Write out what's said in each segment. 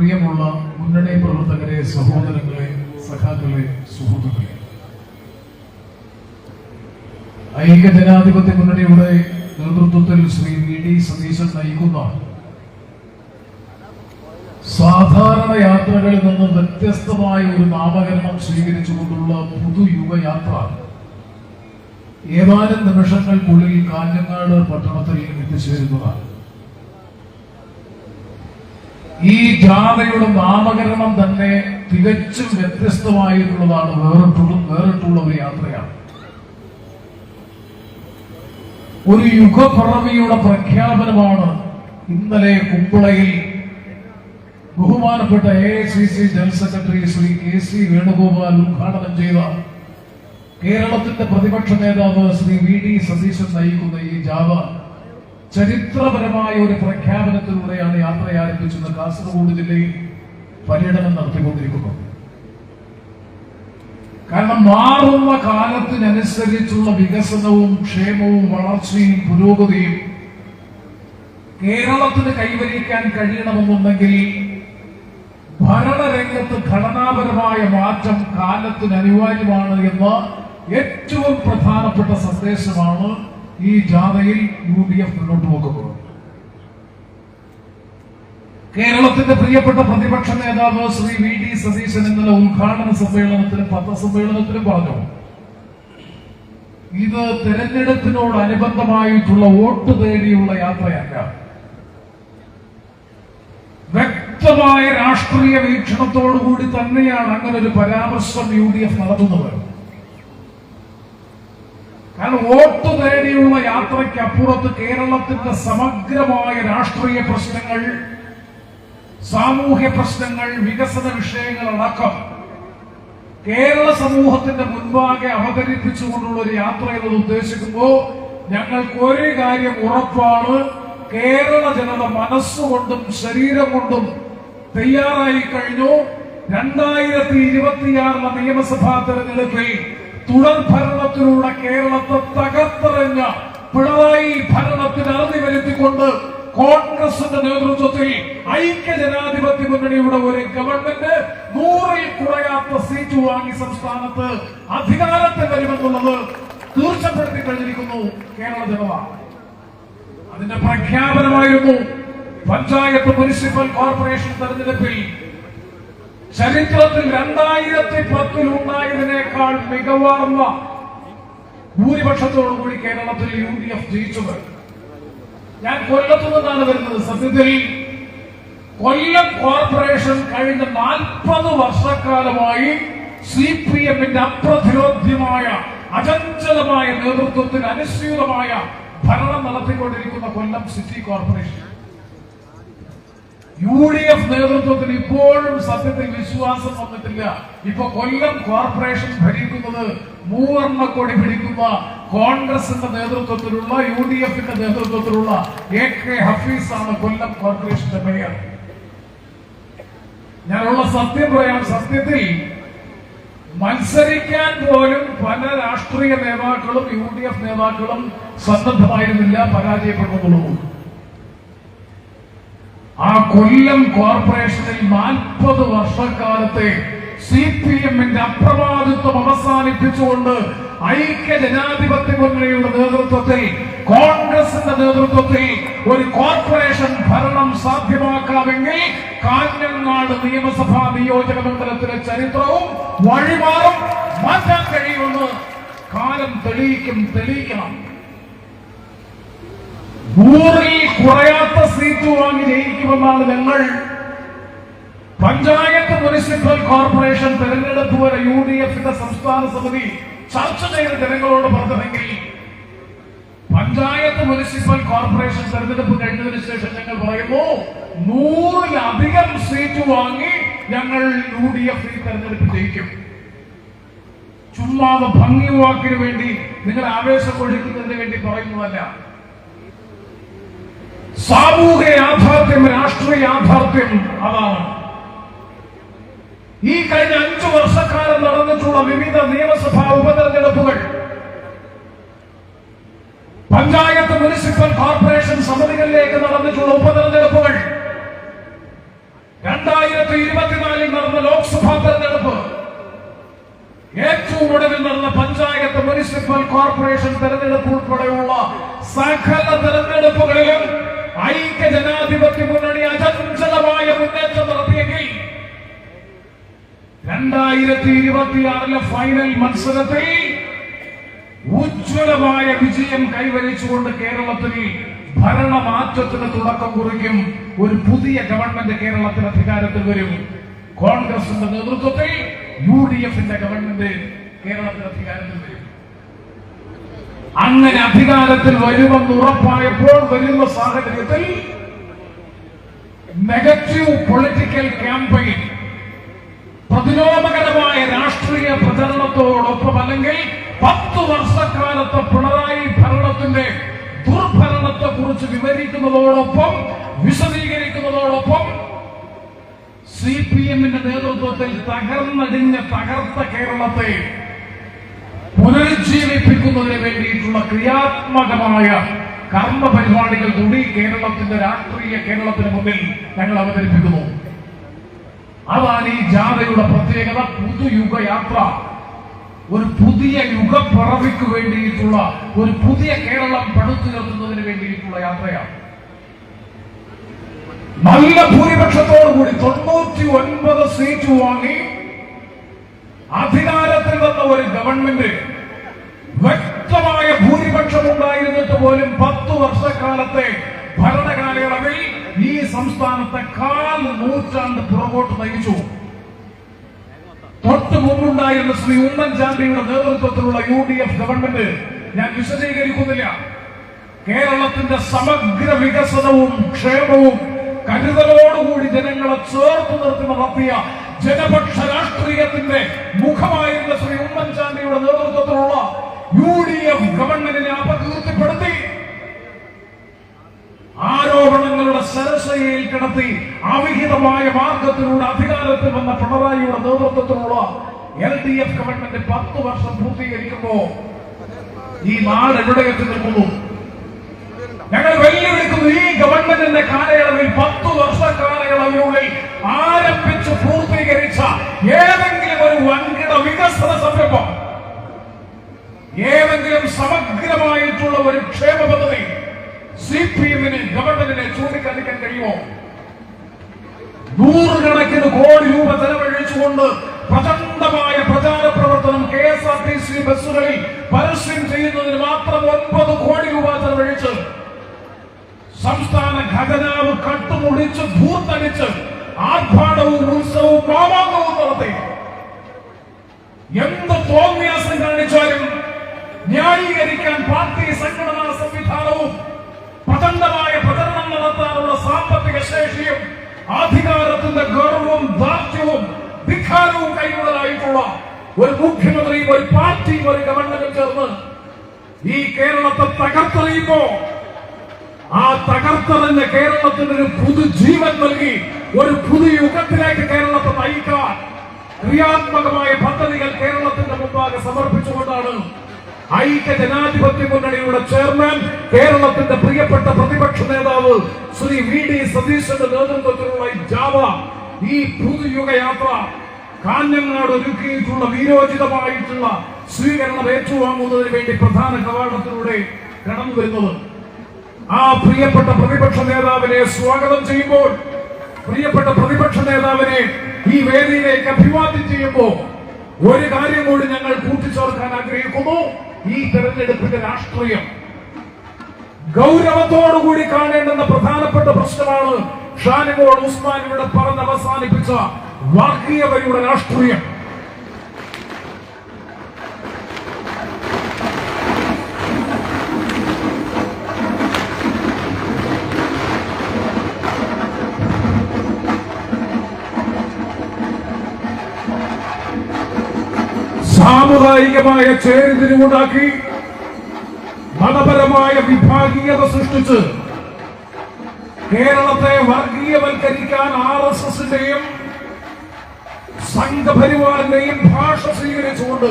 പ്രിയമുള്ള മുന്നണി പ്രവർത്തകരെ, സഹോദരങ്ങളെ, സഖാക്കളെ, സുഹൃത്തുക്കളെ, ഐക്യജനാധിപത്യ മുന്നണിയുടെ നേതൃത്വത്തിൽ ശ്രീ VD സതീശൻ നയിക്കുന്ന സാധാരണ യാത്രകളിൽ നിന്ന് വ്യത്യസ്തമായ ഒരു നാമകരണം സ്വീകരിച്ചുകൊണ്ടുള്ള പുതുയുഗയാത്ര ഏതാനും നിമിഷങ്ങൾക്കുള്ളിൽ കാഞ്ഞങ്ങാട് പട്ടണത്തിൽ എത്തിച്ചേരുന്നതാണ്. ഈ ജാഥയുടെ നാമകരണം തന്നെ തികച്ചും വ്യത്യസ്തമായിട്ടുള്ളതാണ്, വേറിട്ടുള്ള ഒരു യാത്രയാണ്. ഒരു യുഗപ്പിറവിയുടെ പ്രഖ്യാപനമാണ് ഇന്നലെ കുമ്പളയിൽ ബഹുമാനപ്പെട്ട AICC general secretary Shri KC Venugopal ഉദ്ഘാടനം ചെയ്ത കേരളത്തിന്റെ പ്രതിപക്ഷ നേതാവ് ശ്രീ VD സതീശൻ നയിക്കുന്ന ഈ ജാഥ ചരിത്രപരമായ ഒരു പ്രഖ്യാപനത്തിലൂടെയാണ് യാത്ര ആരംഭിച്ചത്. കാസർഗോഡ് ജില്ലയിൽ പര്യടനം നടത്തിക്കൊണ്ടിരിക്കുന്നു. കാരണം മാറുന്ന കാലത്തിനനുസരിച്ചുള്ള വികസനവും ക്ഷേമവും വളർച്ചയും പുരോഗതിയും കേരളത്തിന് കൈവരിക്കാൻ കഴിയണമെന്നുണ്ടെങ്കിൽ ഭരണരംഗത്ത് ഘടനാപരമായ മാറ്റം കാലത്തിന് അനിവാര്യമാണ് എന്ന ഏറ്റവും പ്രധാനപ്പെട്ട സന്ദേശമാണ് ഈ ജാഥയിൽ UDF മുന്നോട്ട് പോകുന്നത്. കേരളത്തിന്റെ പ്രിയപ്പെട്ട പ്രതിപക്ഷ നേതാവ് ശ്രീ VD സതീശൻ ഇന്നലെ ഉദ്ഘാടന സമ്മേളനത്തിലും പത്രസമ്മേളനത്തിലും പറഞ്ഞു, ഇത് തെരഞ്ഞെടുപ്പിനോടനുബന്ധമായിട്ടുള്ള വോട്ട് തേടിയുള്ള യാത്രയല്ല. വ്യക്തമായ രാഷ്ട്രീയ വീക്ഷണത്തോടുകൂടി തന്നെയാണ് അങ്ങനെ ഒരു പരാമർശം UDF നടത്തുന്നത്. കാരണം വോട്ട് തേടിയുള്ള യാത്രയ്ക്കപ്പുറത്ത് കേരളത്തിന്റെ സമഗ്രമായ രാഷ്ട്രീയ പ്രശ്നങ്ങൾ, സാമൂഹ്യ പ്രശ്നങ്ങൾ, വികസന വിഷയങ്ങൾ അടക്കം കേരള സമൂഹത്തിന്റെ മുൻപാകെ അവതരിപ്പിച്ചുകൊണ്ടുള്ള ഒരു യാത്ര എന്നത് ഉദ്ദേശിക്കുമ്പോൾ ഞങ്ങൾക്ക് ഒരു കാര്യം ഉറപ്പാണ്, കേരള ജനത മനസ്സുകൊണ്ടും ശരീരം കൊണ്ടും തയ്യാറായി കഴിഞ്ഞു. 2026 നിയമസഭാ തെരഞ്ഞെടുപ്പിൽ തുടർ ഭരണത്തിലൂടെ കേരളത്തെ തകർത്തെറിഞ്ഞ പിണറായി ഭരണത്തിന് അറുതി വരുത്തിക്കൊണ്ട് കോൺഗ്രസിന്റെ നേതൃത്വത്തിൽ ഐക്യജനാധിപത്യ മുന്നണിയുടെ ഒരു ഗവൺമെന്റ് 100-ൽ കുറയാത്ത സീറ്റ് വാങ്ങി സംസ്ഥാനത്ത് അധികാരത്തിൽ വരുമെന്നുള്ളത് തീർച്ചപ്പെടുത്തി കഴിഞ്ഞിരിക്കുന്നു കേരള ജനത. അതിന്റെ പ്രഖ്യാപനമായിരുന്നു പഞ്ചായത്ത് മുനിസിപ്പൽ കോർപ്പറേഷൻ തെരഞ്ഞെടുപ്പിൽ ചരിത്രത്തിൽ 2010 ഉണ്ടായതിനേക്കാൾ മികവാർന്ന ഭൂരിപക്ഷത്തോടുകൂടി കേരളത്തിൽ UDF ജയിച്ചത്. ഞാൻ കൊല്ലത്തു നിന്നാണ് വരുന്നത്. സത്യത്തിൽ കൊല്ലം കോർപ്പറേഷൻ കഴിഞ്ഞ 40 വർഷക്കാലമായി CPM-ന്റെ അപ്രതിരോധ്യമായ അചഞ്ചലമായ നേതൃത്വത്തിൽ അനുസ്യൂതമായ ഭരണം നടത്തിക്കൊണ്ടിരിക്കുന്ന കൊല്ലം സിറ്റി കോർപ്പറേഷൻ UDF നേതൃത്വത്തിൽ ഇപ്പോഴും സത്യത്തിൽ വിശ്വാസം വന്നിട്ടില്ല. ഇപ്പൊ കൊല്ലം കോർപ്പറേഷൻ ഭരിക്കുന്നത് മൂവർണ്ണക്കൊടി പിടിക്കുന്ന കോൺഗ്രസിന്റെ നേതൃത്വത്തിലുള്ള UDF-ന്റെ നേതൃത്വത്തിലുള്ള AK ഹഫീസാണ് കൊല്ലം കോർപ്പറേഷന്റെ മേയർ. ഞാനുള്ള സത്യം പറയാം, സത്യത്തിൽ മത്സരിക്കാൻ പോലും പല രാഷ്ട്രീയ നേതാക്കളും UDF നേതാക്കളും സന്നദ്ധമായിരുന്നില്ല, പരാജയപ്പെടുന്നുള്ളൂ. ആ കൊല്ലം കോർപ്പറേഷനിൽ 40 വർഷക്കാലത്തെ CPM-ന്റെ അപ്രമാദിത്വം അവസാനിപ്പിച്ചുകൊണ്ട് ഐക്യജനാധിപത്യ മുന്നണിയുടെ നേതൃത്വത്തിൽ, കോൺഗ്രസിന്റെ നേതൃത്വത്തിൽ ഒരു കോർപ്പറേഷൻ ഭരണം സാധ്യമാക്കാമെങ്കിൽ കാഞ്ഞങ്ങാട് നിയമസഭാ നിയോജക മണ്ഡലത്തിലെ ചരിത്രവും വഴിമാറും മാറ്റാൻ കഴിയുമെന്ന് കാലം തെളിയിക്കണം. 100-ൽ കുറയാത്ത സീറ്റ് വാങ്ങി ജയിക്കുമെന്നാണ് ഞങ്ങൾ പഞ്ചായത്ത് മുനിസിപ്പൽ കോർപ്പറേഷൻ തെരഞ്ഞെടുപ്പ് വരെ UDF-ന്റെ സംസ്ഥാന സമിതി ചർച്ച ചെയ്ത് ജനങ്ങളോട് പറഞ്ഞതെങ്കിൽ പഞ്ചായത്ത് മുനിസിപ്പൽ കോർപ്പറേഷൻ തെരഞ്ഞെടുപ്പ് കഴിഞ്ഞതിന് ശേഷം ഞങ്ങൾ പറയുന്നു 100-ലധികം സീറ്റ് വാങ്ങി ഞങ്ങൾ UDF ഈ തെരഞ്ഞെടുപ്പ് ജയിക്കും. ചുമ്മാതെ ഭംഗി വാക്കിന് വേണ്ടി, നിങ്ങൾ ആവേശം കൊള്ളിക്കുന്നതിന് വേണ്ടി പറയുന്നതല്ല. സാമൂഹ്യ യാഥാർത്ഥ്യം, രാഷ്ട്രീയ യാഥാർത്ഥ്യം അതാണ്. ഈ കഴിഞ്ഞ 5 വർഷക്കാലം നടന്നിട്ടുള്ള വിവിധ നിയമസഭാ ഉപതെരഞ്ഞെടുപ്പുകൾ, പഞ്ചായത്ത് മുനിസിപ്പൽ കോർപ്പറേഷൻ സമിതികളിലേക്ക് നടന്നിട്ടുള്ള ഉപതെരഞ്ഞെടുപ്പുകൾ, 2000 തൊട്ടുകൂടലിൽ നടന്ന പഞ്ചായത്ത്, മുനിസിപ്പൽ കോർപ്പറേഷൻ തെരഞ്ഞെടുപ്പ് ഉൾപ്പെടെയുള്ള സകല തെരഞ്ഞെടുപ്പുകളിലും ഐക്യ ജനാധിപത്യ മുന്നണി അചഞ്ചലമായ മുന്നേറ്റം നടത്തിയെങ്കിൽ 2026 ഫൈനൽ മത്സരത്തിൽ ഉജ്ജ്വലമായ വിജയം കൈവരിച്ചുകൊണ്ട് കേരളത്തിൽ ഭരണമാറ്റത്തിന് തുടക്കം കുറിക്കും. ഒരു പുതിയ ഗവൺമെന്റ് കേരളത്തിൽ അധികാരത്തിൽ വരും. കോൺഗ്രസിന്റെ നേതൃത്വത്തിൽ UDFന്റെ ഗവൺമെന്റ് കേരളത്തിൽ അധികാരത്തിൽ വരും. അങ്ങനെ അധികാരത്തിൽ വരുമെന്ന് ഉറപ്പായപ്പോൾ വരുന്ന സാഹചര്യത്തിൽ നെഗറ്റീവ് പൊളിറ്റിക്കൽ ക്യാമ്പയിൻ, പ്രതിലോമകരമായ രാഷ്ട്രീയ പ്രചരണത്തോടൊപ്പം, അല്ലെങ്കിൽ 10 വർഷക്കാലത്തെ പിണറായി ഭരണത്തിന്റെ ദുർഭരണത്തെ കുറിച്ച് വിശദീകരിക്കുന്നതോടൊപ്പം CPMന്റെ നേതൃത്വത്തിൽ തകർത്ത കേരളത്തെ പുനരുജ്ജീവിപ്പിക്കുന്നതിന് വേണ്ടിയിട്ടുള്ള ക്രിയാത്മകമായ കർമ്മ പരിപാടികൾ കൂടി കേരളത്തിന്റെ കേരളത്തിന് മുന്നിൽ ഞങ്ങൾ അവതരിപ്പിക്കുന്നു. അതാണ് ഈ ജാഥയുടെ പ്രത്യേകത. പുതുയുഗയാത്ര, ഒരു പുതിയ യുഗപ്പിറവിക്ക് വേണ്ടിയിട്ടുള്ള, ഒരു പുതിയ കേരളം പടുത്തുയർത്തുന്നതിന് വേണ്ടിയിട്ടുള്ള യാത്രയാണ്. നല്ല ഭൂരിപക്ഷത്തോടുകൂടി 99 സീറ്റ് വാങ്ങി അധികാരത്തിൽ വന്ന ഒരു ഗവൺമെന്റ്, വ്യക്തമായ ഭൂരിപക്ഷം ഉണ്ടായിരുന്നിട്ട് പോലും 10 വർഷക്കാലത്തെ ഭരണകാലയളവിൽ ഈ സംസ്ഥാനത്തെ 1/4 നൂറ്റാണ്ട് പുറകോട്ട് നയിച്ചു. തൊട്ട് മുമ്പുണ്ടായിരുന്ന ശ്രീ ഉമ്മൻചാണ്ടിയുടെ നേതൃത്വത്തിലുള്ള UDF ഗവൺമെന്റ് ഞാൻ വിശദീകരിക്കുന്നില്ല. കേരളത്തിന്റെ സമഗ്ര വികസനവും ക്ഷേമവും കരുതലോടുകൂടി ജനങ്ങളെ ചേർത്ത് നിർത്തി നടത്തിയ ജനപക്ഷ രാഷ്ട്രീയത്തിന്റെ മുഖമായിരുന്ന ശ്രീ ഉമ്മൻചാണ്ടിയുടെ നേതൃത്വത്തിലുള്ള UDF ഗവൺമെന്റിനെ അപകീർത്തിപ്പെടുത്തി ആരോപണങ്ങളുടെ സരസയിൽ കിടത്തി അവിഹിതമായ മാർഗത്തിലൂടെ അധികാരത്തിൽ വന്ന പിണറായിയുടെ നേതൃത്വത്തിലുള്ള LDF ഗവൺമെന്റ് 10 വർഷം പൂർത്തീകരിക്കുമ്പോ ഈ നാട് എവിടെയെത്തി നിൽക്കുന്നു? ഞങ്ങൾ വെല്ലുവിളിക്കുന്നു. ഈ ഗവൺമെന്റിന്റെ കാലയളവിൽ 10 വർഷ കാലയളവിനുള്ളിൽ ആരംഭിച്ച് പൂർത്തീകരിച്ച ഏതെങ്കിലും ഒരു വൻകിട വികസന സംരംഭം, ഏതെങ്കിലും സമഗ്രമായിട്ടുള്ള ഒരു ക്ഷേമ പദ്ധതി CPMന് ഗവൺമെന്റിനെ ചൂണ്ടിക്കാണിക്കാൻ കഴിയുമോ? 100 കോടി രൂപ ചെലവഴിച്ചുകൊണ്ട് പ്രചണ്ഡമായ പ്രചാര പ്രവർത്തനം KSRTC ബസ്സുകളിൽ പരസ്യം ചെയ്യുന്നതിന് മാത്രം 9 കോടി രൂപ ചെലവഴിച്ച് സംസ്ഥാന ഖജനാവ് കട്ടുമുടിച്ച് ധൂർത്തടിച്ച് ആർഭാടവും ഉത്സവവും മാമാങ്കവും നടത്തി എന്ത് തോന്നിയാസം കാണിച്ചാലും ന്യായീകരിക്കാൻ പാർട്ടി സംഘടനാ സംവിധാനവും പ്രചണ്ഡമായ പ്രചരണം നടത്താനുള്ള സാമ്പത്തിക ശേഷിയും അധികാരത്തിന്റെ ഗർവവും ദാർഢ്യവും ധിക്കാരവും കൈമുതലായിട്ടുള്ള ഒരു മുഖ്യമന്ത്രിയും ഒരു പാർട്ടിയും ഒരു ഗവൺമെന്റും ചേർന്ന് ഈ കേരളത്തെ തകർത്തെറിയുമ്പോ ആ തകർത്തറിഞ്ഞ കേരളത്തിന് ഒരു പുതുജീവൻ നൽകി ഒരു പുതിയ യുഗത്തിലേക്ക് കേരളത്തെ നയിക്കാൻ ക്രിയാത്മകമായ പദ്ധതികൾ കേരളത്തിന്റെ മുമ്പാകെ സമർപ്പിച്ചുകൊണ്ടാണ് ഐക്യ ജനാധിപത്യ മുന്നണിയുടെ ചെയർമാൻ, കേരളത്തിന്റെ പ്രിയപ്പെട്ട പ്രതിപക്ഷ നേതാവ് ശ്രീ VD സതീശന്റെ നേതൃത്വത്തിലുള്ള ഈ പുതുയുഗയാത്ര കാഞ്ഞങ്ങാട് ഒരുക്കിയിട്ടുള്ള വീരോചിതമായിട്ടുള്ള സ്വീകരണം ഏറ്റുവാങ്ങുന്നതിന് വേണ്ടി പ്രധാന കവാടത്തിലൂടെ കടന്നു വരുന്നത്. ആ പ്രിയപ്പെട്ട പ്രതിപക്ഷ നേതാവിനെ സ്വാഗതം ചെയ്യുമ്പോൾ, പ്രിയപ്പെട്ട പ്രതിപക്ഷ നേതാവിനെ ഈ വേദിയിലേക്ക് അഭിവാദ്യം ചെയ്യുമ്പോൾ ഒരു കാര്യം കൂടി ഞങ്ങൾ കൂട്ടിച്ചേർക്കാൻ ആഗ്രഹിക്കുന്നു. ഈ തെരഞ്ഞെടുപ്പിന്റെ രാഷ്ട്രീയം ഗൗരവത്തോടുകൂടി കാണേണ്ടുന്ന പ്രധാനപ്പെട്ട പ്രശ്നമാണ് ഷാനിമോൾ ഉസ്മാൻ ഇവിടെ പറഞ്ഞ് അവസാനിപ്പിച്ച വർഗീയതയുടെ രാഷ്ട്രീയം. സാമുദായികമായ ചേരിതിരിവുണ്ടാക്കി മതപരമായ വിഭാഗീയത സൃഷ്ടിച്ച് കേരളത്തെ വർഗീയവൽക്കരിക്കാൻ RSSന്റെയും സംഘപരിവാറിന്റെയും ഭാഷ സ്വീകരിച്ചുകൊണ്ട്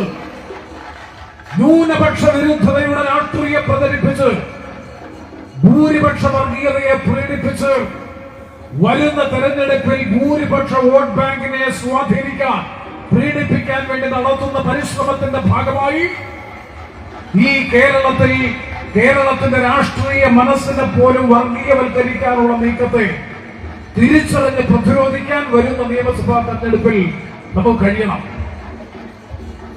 ന്യൂനപക്ഷ വിരുദ്ധതയുടെ രാഷ്ട്രീയം പ്രചരിപ്പിച്ച് ഭൂരിപക്ഷ വർഗീയതയെ പ്രേരിപ്പിച്ച് വരുന്ന തെരഞ്ഞെടുപ്പിൽ ഭൂരിപക്ഷ വോട്ട് ബാങ്കിനെ സ്വാധീനിക്കാൻ പീഡിപ്പിക്കാൻ വേണ്ടി നടത്തുന്ന പരിശ്രമത്തിന്റെ ഭാഗമായി ഈ കേരളത്തിന്റെ രാഷ്ട്രീയ മനസ്സിനെ പോലും വർഗീയവൽക്കരിക്കാനുള്ള നീക്കത്തെ തിരിച്ചറിഞ്ഞ് പ്രതിരോധിക്കാൻ വരുന്ന നിയമസഭാ തെരഞ്ഞെടുപ്പിൽ നമുക്ക് കഴിയണം.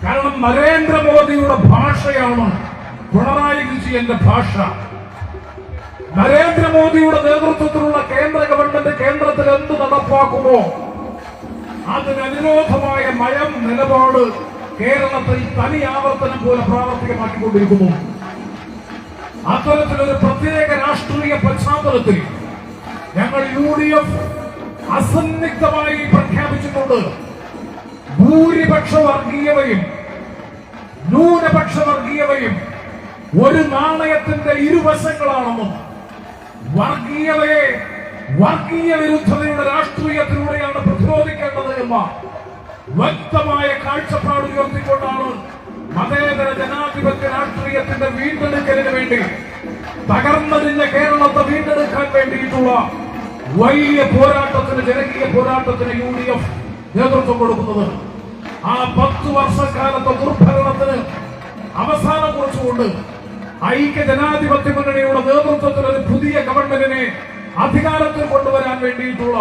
കാരണം നരേന്ദ്രമോദിയുടെ ഭാഷയാണ് പിണറായി വിജയന്റെ ഭാഷ. നരേന്ദ്രമോദിയുടെ നേതൃത്വത്തിലുള്ള കേന്ദ്ര ഗവൺമെന്റ് കേന്ദ്രത്തിൽ എന്ത് നടപ്പാക്കുമോ അതിനനുരോധമായ നയം നിലപാട് കേരളത്തിൽ തനി ആവർത്തനം പോലെ പ്രാവർത്തികമാക്കിക്കൊണ്ടിരിക്കുന്നു. അത്തരത്തിലൊരു പ്രത്യേക രാഷ്ട്രീയ പശ്ചാത്തലത്തിൽ ഞങ്ങൾ UDF അസന്നിഗ്ധമായി പ്രഖ്യാപിച്ചിട്ടുണ്ട്. ഭൂരിപക്ഷ വർഗീയതയും ന്യൂനപക്ഷ വർഗീയതയും ഒരു നാണയത്തിന്റെ ഇരുവശങ്ങളാണെന്നും വർഗീയതയെ വർഗീയ വിരുദ്ധതയുടെ രാഷ്ട്രീയത്തിലൂടെയാണ് പ്രതിരോധിക്കേണ്ടത് എന്ന വ്യക്തമായ കാഴ്ചപ്പാട് ഉയർത്തിക്കൊണ്ടാണ് മതേതര ജനാധിപത്യ രാഷ്ട്രീയത്തിന്റെ വീണ്ടെടുക്കലിന് വേണ്ടി തകർന്നടിഞ്ഞ കേരളത്തെ വീണ്ടെടുക്കാൻ വേണ്ടിയിട്ടുള്ള വലിയ പോരാട്ടത്തിന്, ജനകീയ പോരാട്ടത്തിന് UDF നേതൃത്വം കൊടുക്കുന്നത്. ആ 10 വർഷക്കാലത്തെ ദുർഭരണത്തിന് അവസാനം കുറിച്ചുകൊണ്ട് ഐക്യ ജനാധിപത്യ മുന്നണിയുടെ നേതൃത്വത്തിൽ ഒരു പുതിയ ഗവൺമെന്റിനെ അധികാരത്തിൽ കൊണ്ടുവരാൻ വേണ്ടിയിട്ടുള്ള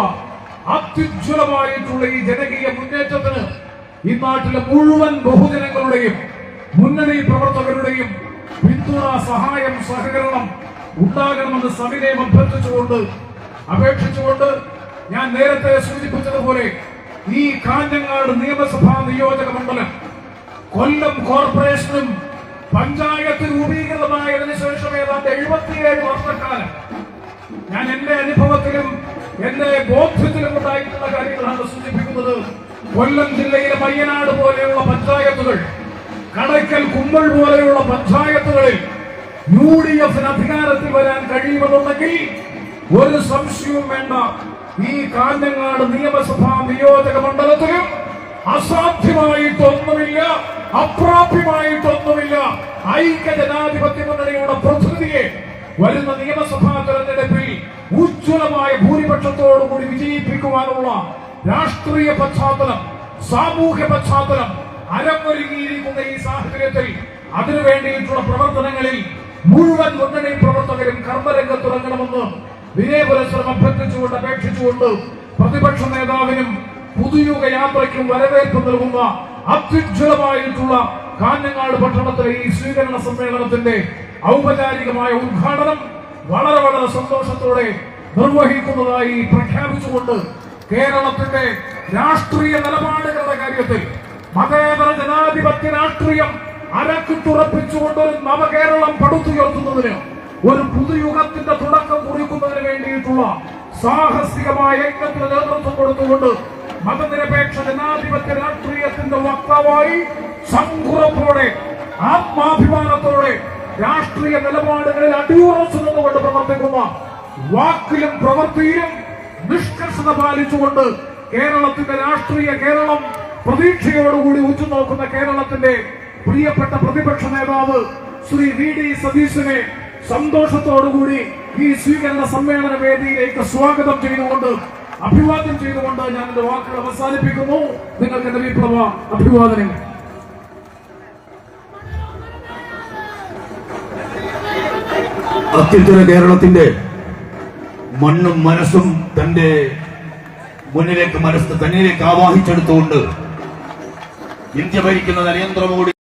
അത്യുജ്വലമായിട്ടുള്ള ഈ ജനകീയ മുന്നേറ്റത്തിന് ഈ നാട്ടിലെ മുഴുവൻ ബഹുജനങ്ങളുടെയും മുന്നണി പ്രവർത്തകരുടെയും പിന്തുണ, സഹായം, സഹകരണം ഉണ്ടാകണമെന്ന് സവിനയം അപേക്ഷിച്ചുകൊണ്ട് ഞാൻ നേരത്തെ സൂചിപ്പിച്ചതുപോലെ ഈ കാഞ്ഞങ്ങാട് നിയമസഭാ നിയോജക മണ്ഡലം കൊല്ലം കോർപ്പറേഷനും പഞ്ചായത്ത് രൂപീകൃതമായതിനു ശേഷം ഏതാണ്ട് 77 വർഷക്കാലം ഞാൻ എന്റെ അനുഭവത്തിലും എന്റെ ബോധ്യത്തിലും ഉണ്ടായിട്ടുള്ള കാര്യങ്ങളാണ് സൂചിപ്പിക്കുന്നത്. കൊല്ലം ജില്ലയിലെ മയ്യനാട് പോലെയുള്ള പഞ്ചായത്തുകൾ, കടയ്ക്കൽ, കുമ്മൾ പോലെയുള്ള പഞ്ചായത്തുകളിൽ UDF അധികാരത്തിൽ വരാൻ കഴിയുമെന്നുണ്ടെങ്കിൽ ഒരു സംശയവും വേണ്ട, ഈ കാഞ്ഞങ്ങാട് നിയമസഭാ നിയോജക മണ്ഡലത്തിലും അസാധ്യമായിട്ടൊന്നുമില്ല, അപ്രാപ്യമായിട്ടൊന്നുമില്ല. ഐക്യ ജനാധിപത്യ മുന്നണിയുടെ പ്രതിനിധിയെ വരുന്ന നിയമസഭാ തെരഞ്ഞെടുപ്പിൽ ഉജ്ജ്വലമായ ഭൂരിപക്ഷത്തോടുകൂടി വിജയിപ്പിക്കുവാനുള്ള രാഷ്ട്രീയ പശ്ചാത്തലം, സാമൂഹ്യ പശ്ചാത്തലം അരങ്ങൊരുങ്ങിയിരിക്കുന്ന ഈ സാഹചര്യത്തിൽ അതിനു വേണ്ടിയിട്ടുള്ള പ്രവർത്തനങ്ങളിൽ മുഴുവൻ മുന്നണി പ്രവർത്തകരും കർമ്മരംഗത്തിറങ്ങണമെന്ന് വിനയപുരസ്സരം അഭ്യർത്ഥിച്ചുകൊണ്ട് പ്രതിപക്ഷ നേതാവിനും പുതുയുഗ യാത്രയ്ക്കും വരവേൽപ്പ് നൽകുന്ന അത്യുജ്വലമായിട്ടുള്ള കാഞ്ഞങ്ങാട് പട്ടണത്തിലെ ഈ സ്വീകരണ സമ്മേളനത്തിന്റെ ഔപചാരികമായ ഉദ്ഘാടനം വളരെ വളരെ സന്തോഷത്തോടെ നിർവഹിക്കുന്നതായി പ്രഖ്യാപിച്ചുകൊണ്ട് കേരളത്തിന്റെ രാഷ്ട്രീയ നിലപാടുകളുടെ കാര്യത്തിൽ മതേതര ജനാധിപത്യ രാഷ്ട്രീയം അരക്കിട്ടുറപ്പിച്ചുകൊണ്ട് ഒരു നവകേരളം പടുത്തുയർത്തുന്നതിന്, ഒരു പുതുയുഗത്തിന്റെ തുടക്കം കുറിക്കുന്നതിന് വേണ്ടിയിട്ടുള്ള സാഹസികമായ യജ്ഞത്തിന് നേതൃത്വം കൊടുത്തുകൊണ്ട് മതനിരപേക്ഷ ജനാധിപത്യ രാഷ്ട്രീയത്തിന്റെ വക്താവായി സങ്കുറപ്പോടെ, ആത്മാഭിമാനത്തോടെ രാഷ്ട്രീയ നിലപാടുകളിൽ അടിയുറച്ചു നിന്നുകൊണ്ട് പ്രവർത്തിക്കുന്ന, വാക്കിലും പ്രവൃത്തിയിലും നിഷ്കർഷത പാലിച്ചുകൊണ്ട് കേരളത്തിന്റെ രാഷ്ട്രീയ കേരളം പ്രതീക്ഷയോടുകൂടി ഉറ്റുനോക്കുന്ന കേരളത്തിന്റെ പ്രിയപ്പെട്ട പ്രതിപക്ഷ നേതാവ് ശ്രീ VD സതീശനെ സന്തോഷത്തോടുകൂടി ഈ സ്വീകരണ സമ്മേളന വേദിയിലേക്ക് സ്വാഗതം ചെയ്തുകൊണ്ട്, അഭിവാദ്യം ചെയ്തുകൊണ്ട് ഞാൻ എന്റെ വാക്കുകൾ അവസാനിപ്പിക്കുന്നു. നിങ്ങൾക്ക് എന്റെ വിപ്ലവ അഭിവാദനങ്ങൾ. അത്യുത്തര കേരളത്തിന്റെ മണ്ണും മനസ്സും തന്റെ മുന്നിലേക്ക് തന്നിലേക്ക് ആവാഹിച്ചെടുത്തുകൊണ്ട് ഇന്ത്യ ഭരിക്കുന്ന നരേന്ദ്രമോദി